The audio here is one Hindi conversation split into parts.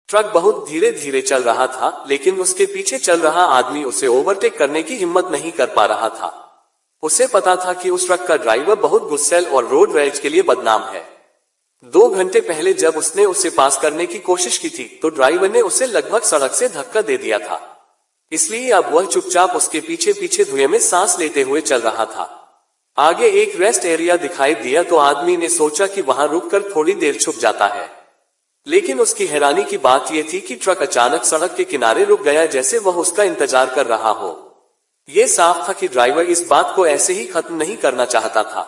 ट्रक बहुत धीरे धीरे चल रहा था, लेकिन उसके पीछे चल रहा आदमी उसे ओवरटेक करने की हिम्मत नहीं कर पा रहा था। उसे पता था कि उस ट्रक का ड्राइवर बहुत गुस्सैल और रोड रेज के लिए बदनाम है। 2 घंटे पहले जब उसने उसे पास करने की कोशिश की थी, तो ड्राइवर ने उसे लगभग सड़क से धक्का दे दिया था। इसलिए अब वह चुपचाप उसके पीछे पीछे धुएं में सांस लेते हुए चल रहा था। आगे एक रेस्ट एरिया दिखाई दिया तो आदमी ने सोचा कि वहां रुककर थोड़ी देर छुप जाता है। लेकिन उसकी हैरानी की बात यह थी कि ट्रक अचानक सड़क के किनारे रुक गया, जैसे वह उसका इंतजार कर रहा हो। यह साफ था कि ड्राइवर इस बात को ऐसे ही खत्म नहीं करना चाहता था।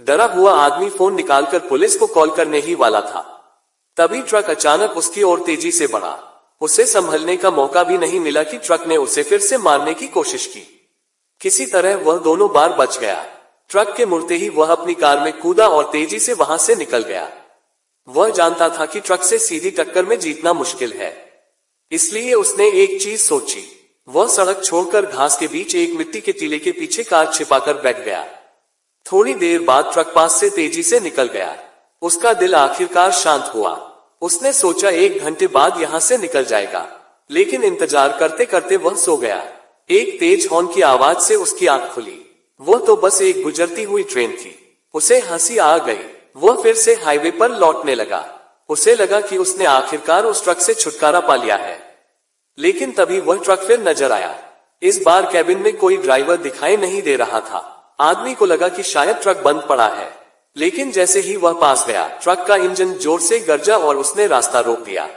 डरा हुआ आदमी फोन निकालकर पुलिस को कॉल करने ही वाला था। तभी ट्रक अचानक उसकी ओर तेजी से बढ़ा। उसे संभलने का मौका भी नहीं मिला कि ट्रक ने उसे फिर से मारने की कोशिश की। किसी तरह वह दोनों बार बच गया। ट्रक के मुड़ते ही वह अपनी कार में कूदा और तेजी से वहां से निकल गया। वह जानता था कि ट्रक से सीधी टक्कर में जीतना मुश्किल है, इसलिए उसने एक चीज सोची। वह सड़क छोड़कर घास के बीच एक मिट्टी के टीले के पीछे कार छिपाकर बैठ गया। थोड़ी देर बाद ट्रक पास से तेजी से निकल गया। उसका दिल आखिरकार शांत हुआ। उसने सोचा 1 घंटे बाद यहां से निकल जाएगा, लेकिन इंतजार करते करते वह सो गया। एक तेज हॉर्न की आवाज से उसकी आंख खुली। वह तो बस एक गुजरती हुई ट्रेन थी। उसे हंसी आ गई। वह फिर से हाईवे पर लौटने लगा। उसे लगा कि उसने आखिरकार उस ट्रक से छुटकारा पा लिया है। लेकिन तभी वह ट्रक फिर नजर आया। इस बार कैबिन में कोई ड्राइवर दिखाई नहीं दे रहा था। आदमी को लगा कि शायद ट्रक बंद पड़ा है, लेकिन जैसे ही वह पास गया, ट्रक का इंजन जोर से गरजा और उसने रास्ता रोक दिया।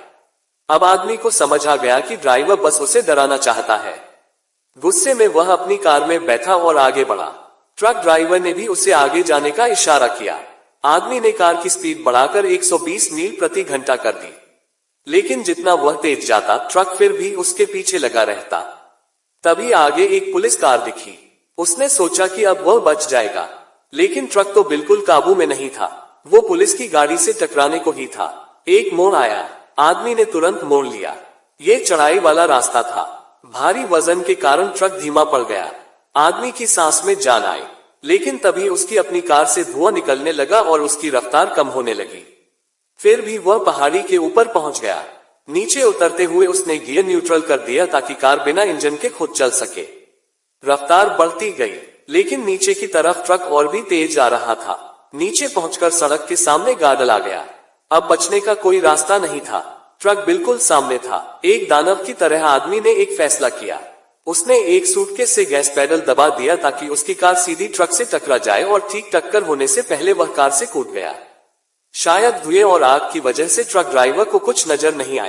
अब आदमी को समझ आ गया कि ड्राइवर बस उसे डराना चाहता है। गुस्से में वह अपनी कार में बैठा और आगे बढ़ा। ट्रक ड्राइवर ने भी उसे आगे जाने का इशारा किया। आदमी ने कार की स्पीड बढ़ाकर 120 मील प्रति घंटा कर दी, लेकिन जितना वह तेज जाता, ट्रक फिर भी उसके पीछे लगा रहता। तभी आगे एक पुलिस कार दिखी। उसने सोचा कि अब वह बच जाएगा, लेकिन ट्रक तो बिल्कुल काबू में नहीं था। वो पुलिस की गाड़ी से टकराने को ही था। एक मोड़ आया। आदमी ने तुरंत मोड़ लिया। ये चढ़ाई वाला रास्ता था। भारी वजन के कारण ट्रक धीमा पड़ गया। आदमी की सांस में जान आई, लेकिन तभी उसकी अपनी कार से धुआं निकलने लगा और उसकी रफ्तार कम होने लगी। फिर भी वह पहाड़ी के ऊपर पहुंच गया। नीचे उतरते हुए उसने गियर न्यूट्रल कर दिया ताकि कार बिना इंजन के खुद चल सके। रफ्तार बढ़ती गई, लेकिन नीचे की तरफ ट्रक और भी तेज आ रहा था। नीचे पहुंचकर सड़क के सामने गार्ड आ गया। अब बचने का कोई रास्ता नहीं था। ट्रक बिल्कुल सामने था। एक दानव की तरह आदमी ने एक फैसला किया। उसने एक सूटकेस से गैस पेडल दबा दिया ताकि उसकी कार सीधी ट्रक से टकरा जाए और ठीक टक्कर होने से पहले वह कार से कूद गया। शायद धुएं और आग की वजह से ट्रक ड्राइवर को कुछ नजर नहीं आया।